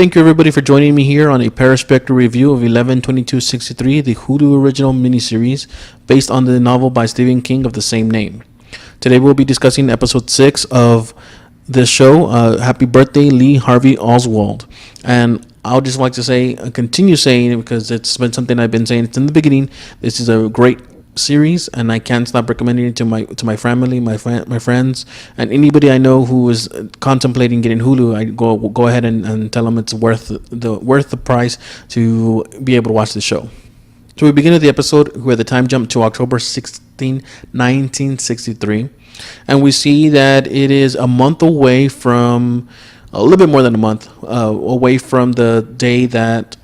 Thank you everybody for joining me here on a Perezpective review of 11/22/63, the Hulu original miniseries based on the novel by Stephen King of the same name. Today we'll be discussing episode 6 of this show, Happy Birthday Lee Harvey Oswald. And I'll just like to say, continue saying it because it's been something I've been saying. It's in the beginning. This is a great series, and I can't stop recommending it to my family, my friends, and anybody I know who is contemplating getting Hulu. I go ahead and tell them it's worth the price to be able to watch the show. So we begin with the episode where the time jump to October 16, 1963, and we see that it is a month away from, a little bit more than a month away from the day that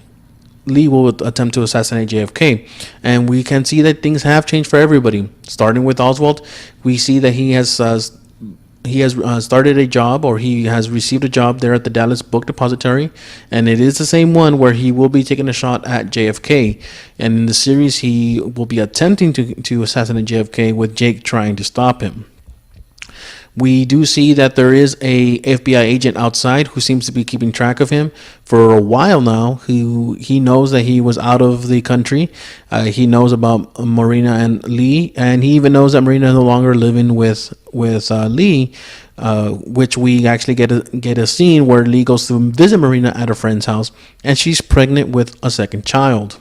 Lee will attempt to assassinate JFK, and we can see that things have changed for everybody. Starting with Oswald, we see that he has started a job, or he has received a job there at the Dallas Book Depository, and it is the same one where he will be taking a shot at JFK. And in the series, he will be attempting to assassinate JFK with Jake trying to stop him. We do see that there is a FBI agent outside who seems to be keeping track of him for a while now. He knows that he was out of the country. He knows about Marina and Lee, and he even knows that Marina is no longer living with Lee, which we actually get a scene where Lee goes to visit Marina at a friend's house, and she's pregnant with a second child.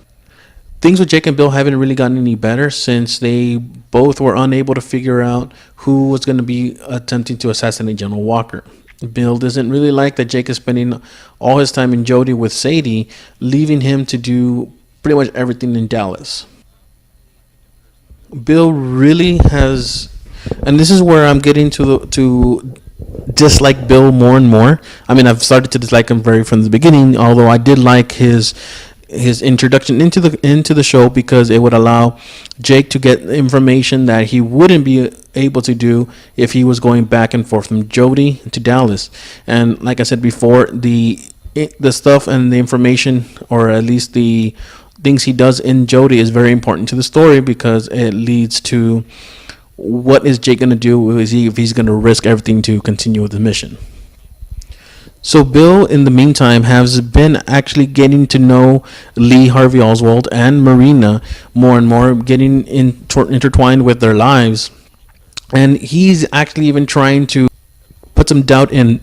Things with Jake and Bill haven't really gotten any better since they both were unable to figure out who was going to be attempting to assassinate General Walker. Bill doesn't really like that Jake is spending all his time in Jodi with Sadie, leaving him to do pretty much everything in Dallas. Bill really has, and this is where I'm getting to dislike Bill more and more. I mean, I've started to dislike him from the beginning, although I did like his introduction into the show, because it would allow Jake to get information that he wouldn't be able to do if he was going back and forth from Jodi to Dallas. And like I said before, the stuff and the information, or at least the things he does in Jodi, is very important to the story, because it leads to what is Jake going to do if he's going to risk everything to continue with the mission. So Bill, in the meantime, has been actually getting to know Lee Harvey Oswald and Marina more and more, getting intertwined with their lives. And he's actually even trying to put some doubt in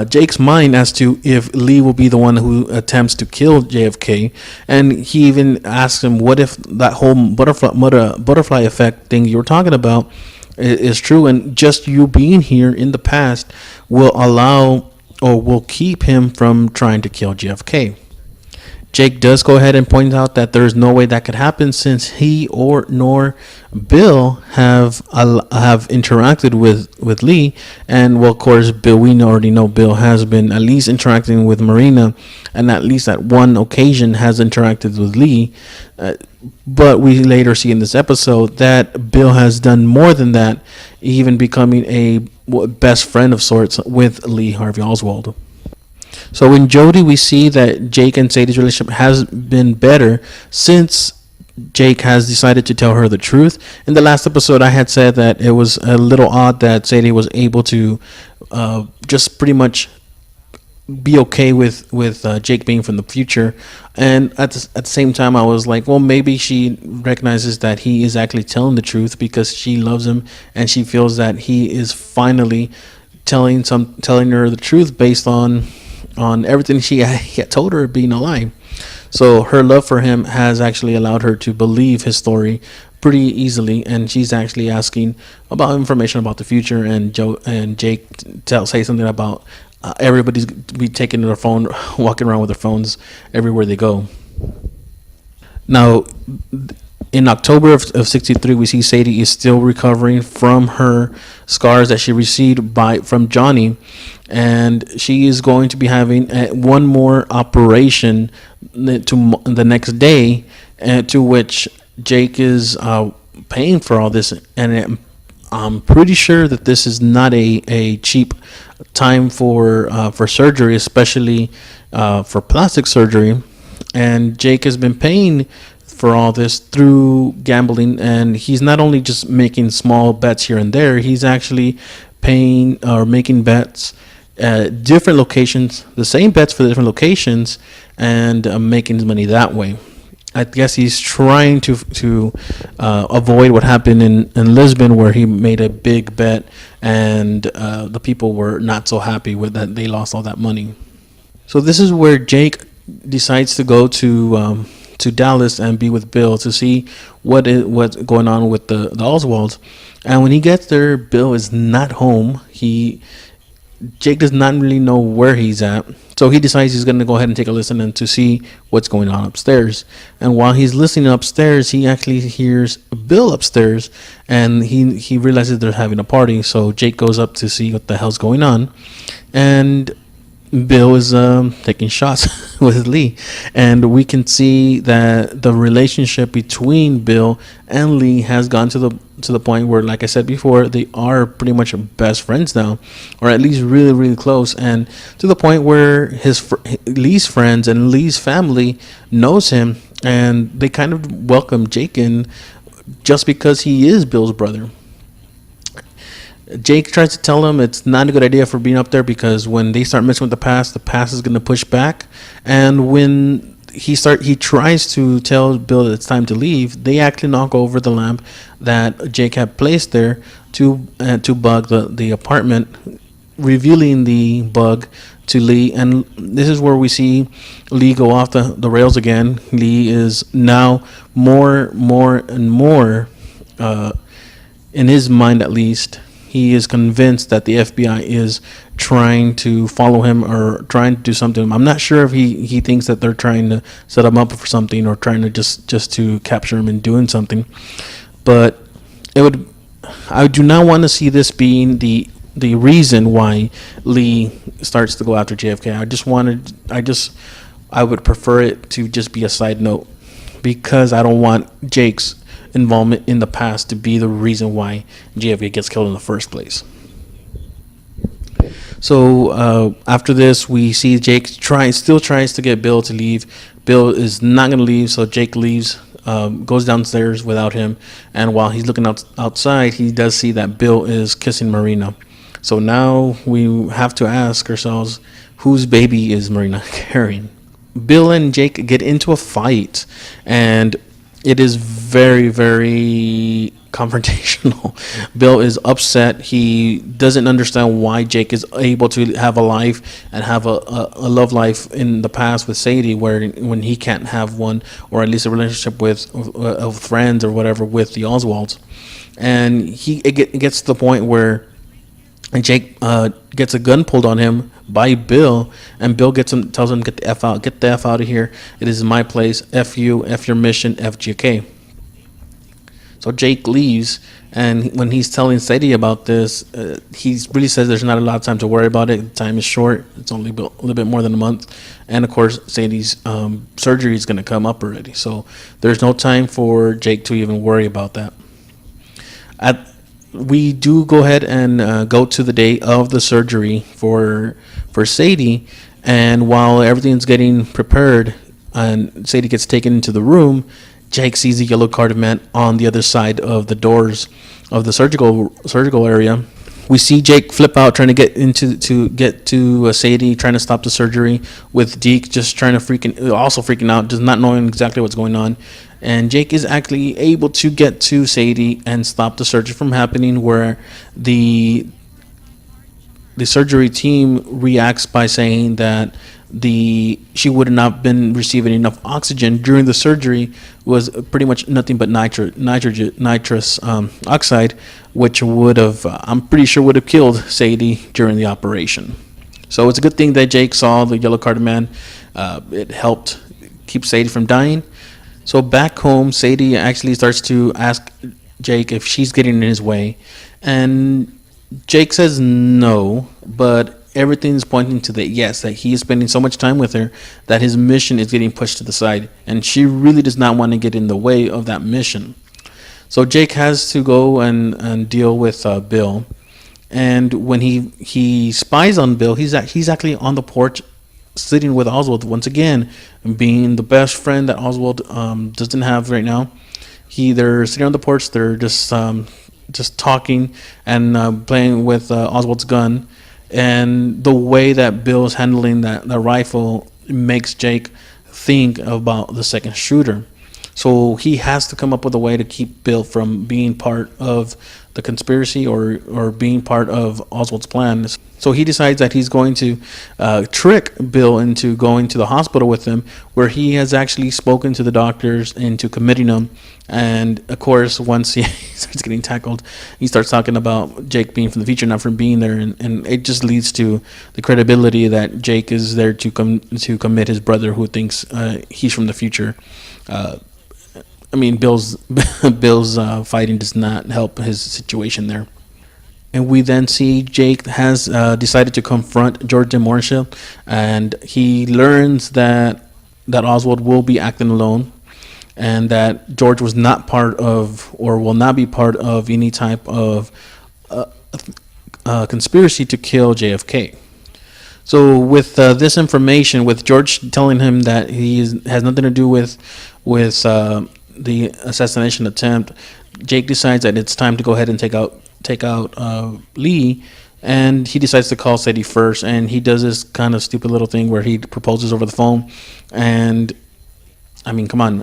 Jake's mind as to if Lee will be the one who attempts to kill JFK. And he even asks him, what if that whole butterfly effect thing you were talking about is true, and just you being here in the past will allow, or will keep him from trying to kill JFK. Jake does go ahead and point out that there's no way that could happen, since he nor Bill have interacted with Lee. And well, of course, we already know Bill has been at least interacting with Marina, and at least at one occasion has interacted with Lee. But we later see in this episode that Bill has done more than that, even becoming a best friend of sorts with Lee Harvey Oswald. So in Jodi, we see that Jake and Sadie's relationship has been better since Jake has decided to tell her the truth. In the last episode, I had said that it was a little odd that Sadie was able to just pretty much be okay with Jake being from the future, and at the same time I was like, well, maybe she recognizes that he is actually telling the truth, because she loves him and she feels that he is finally telling her the truth based on everything he had told her being a lie. So her love for him has actually allowed her to believe his story pretty easily, and she's actually asking about information about the future, and Jake say something about everybody's be taking their phone, walking around with their phones everywhere they go. Now, in October of 63, we see Sadie is still recovering from her scars that she received from Johnny, and she is going to be having one more operation to the next day, to which Jake is paying for all this. And I'm pretty sure that this is not a cheap time for surgery, especially for plastic surgery. And Jake has been paying for all this through gambling, and he's not only just making small bets here and there, he's actually paying or making bets different locations, the same bets for the different locations, and making his money that way. I guess he's trying to avoid what happened in Lisbon, where he made a big bet and the people were not so happy with that. They lost all that money. So this is where Jake decides to go to Dallas and be with Bill to see what's going on with the Oswalds. And when he gets there, Bill is not home. Jake does not really know where he's at. So he decides he's going to go ahead and take a listen and to see what's going on upstairs. And while he's listening upstairs, he actually hears Bill upstairs, and he realizes they're having a party. So Jake goes up to see what the hell's going on. And Bill is taking shots with Lee, and we can see that the relationship between Bill and Lee has gone to the point where, like I said before, they are pretty much best friends now, or at least really really close, and to the point where Lee's friends and Lee's family knows him, and they kind of welcome Jake in just because he is Bill's brother. Jake tries to tell him it's not a good idea for being up there because when they start messing with the past is going to push back. And when he tries to tell Bill that it's time to leave, they actually knock over the lamp that Jake had placed there to bug the apartment, revealing the bug to Lee. And this is where we see Lee go off the rails again. Lee is now more and more, in his mind at least, he is convinced that the FBI is trying to follow him or trying to do something. I'm not sure if he thinks that they're trying to set him up for something or trying to just to capture him and doing something. But I do not want to see this being the reason why Lee starts to go after JFK. I would prefer it to just be a side note, because I don't want Jake's involvement in the past to be the reason why JFK gets killed in the first place. So after this, we see Jake still tries to get Bill to leave. Bill is not going to leave, so Jake leaves, goes downstairs without him, and while he's looking outside, he does see that Bill is kissing Marina. So now we have to ask ourselves, whose baby is Marina carrying? Bill and Jake get into a fight, and it is very, very confrontational. Bill is upset. He doesn't understand why Jake is able to have a life and have a love life in the past with Sadie, when he can't have one, or at least a relationship with friends or whatever with the Oswalds. And it gets to the point where Jake gets a gun pulled on him by Bill, and Bill tells him, get the F out of here. It is my place. F you, F your mission, F JK. So Jake leaves, and when he's telling Sadie about this, he really says there's not a lot of time to worry about it. Time is short. It's only a little bit more than a month. And of course, Sadie's surgery is going to come up already. So there's no time for Jake to even worry about that. We do go ahead and go to the day of the surgery for Sadie, and while everything's getting prepared and Sadie gets taken into the room, Jake sees a yellow carded man on the other side of the doors of the surgical area. We see Jake flip out, trying to get to Sadie, trying to stop the surgery, with Deke just trying to freaking out, just not knowing exactly what's going on. And Jake is actually able to get to Sadie and stop the surgery from happening, where the surgery team reacts by saying that she would not have been receiving enough oxygen during the surgery, was pretty much nothing but nitrous oxide, which I'm pretty sure would have killed Sadie during the operation. So it's a good thing that Jake saw the yellow carded man. It helped keep Sadie from dying. So back home, Sadie actually starts to ask Jake if she's getting in his way, and Jake says no, but everything's pointing to the yes, that he is spending so much time with her that his mission is getting pushed to the side, and she really does not want to get in the way of that mission. So Jake has to go and deal with Bill, and when he spies on Bill, he's actually on the porch sitting with Oswald once again, being the best friend that Oswald doesn't have right now. They're sitting on the porch, they're just talking and playing with Oswald's gun. And the way that Bill's handling that rifle makes Jake think about the second shooter. So he has to come up with a way to keep Bill from being part of the conspiracy or being part of Oswald's plan. So he decides that he's going to trick Bill into going to the hospital with him, where he has actually spoken to the doctors into committing him. And of course, once he starts getting tackled, he starts talking about Jake being from the future, not from being there, and it just leads to the credibility that Jake is there to commit his brother, who thinks he's from the future. Bill's fighting does not help his situation there. And we then see Jake has decided to confront George and Marshall, and he learns that Oswald will be acting alone, and that George was not part of, or will not be part of, any type of conspiracy to kill JFK. So with this information, with George telling him that he has nothing to do with the assassination attempt, Jake decides that it's time to go ahead and take out Lee, and he decides to call Sadie first. And he does this kind of stupid little thing where he proposes over the phone. And come on,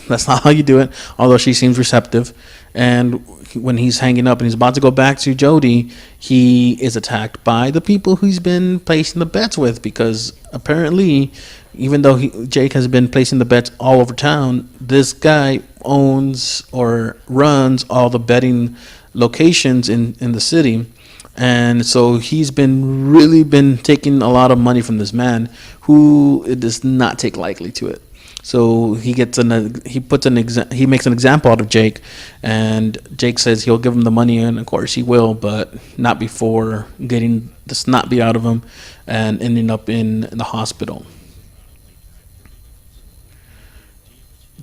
that's not how you do it. Although she seems receptive, and when he's hanging up and he's about to go back to Jodi, he is attacked by the people he's been placing the bets with, because apparently, even though Jake has been placing the bets all over town, this guy owns or runs all the betting locations in the city. And so he's been taking a lot of money from this man who does not take lightly to it. So he makes an example out of Jake, and Jake says he'll give him the money, and of course he will, but not before getting the snot beat out of him and ending up in the hospital.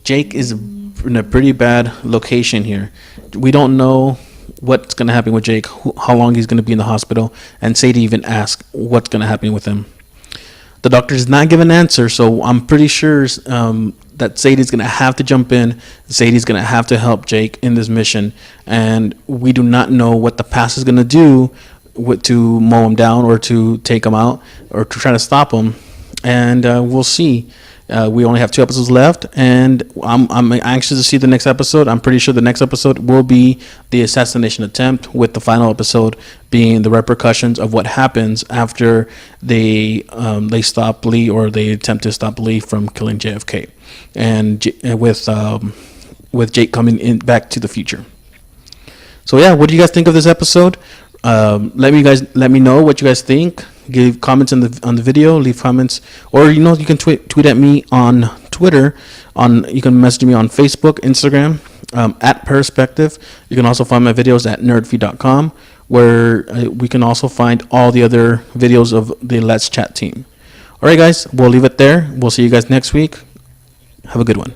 Jake is in a pretty bad location here. We don't know what's going to happen with Jake, how long he's going to be in the hospital, and Sadie even asked what's going to happen with him. The doctor does not give an answer, so I'm pretty sure that Sadie's going to have to jump in. Sadie's going to have to help Jake in this mission, and we do not know what the past is going to do to mow him down or to take him out or to try to stop him, and we'll see. We only have 2 episodes left, and I'm anxious to see the next episode. I'm pretty sure the next episode will be the assassination attempt, with the final episode being the repercussions of what happens after they stop Lee, or they attempt to stop Lee from killing JFK, and with Jake coming in back to the future. So yeah, what do you guys think of this episode? Let me know what you guys think. Give comments on the video. Leave comments, or you can tweet at me on Twitter. You can message me on Facebook, Instagram, at Perezpective. You can also find my videos at nerdfeed.com, where we can also find all the other videos of the Let's Chat team. All right, guys, we'll leave it there. We'll see you guys next week. Have a good one.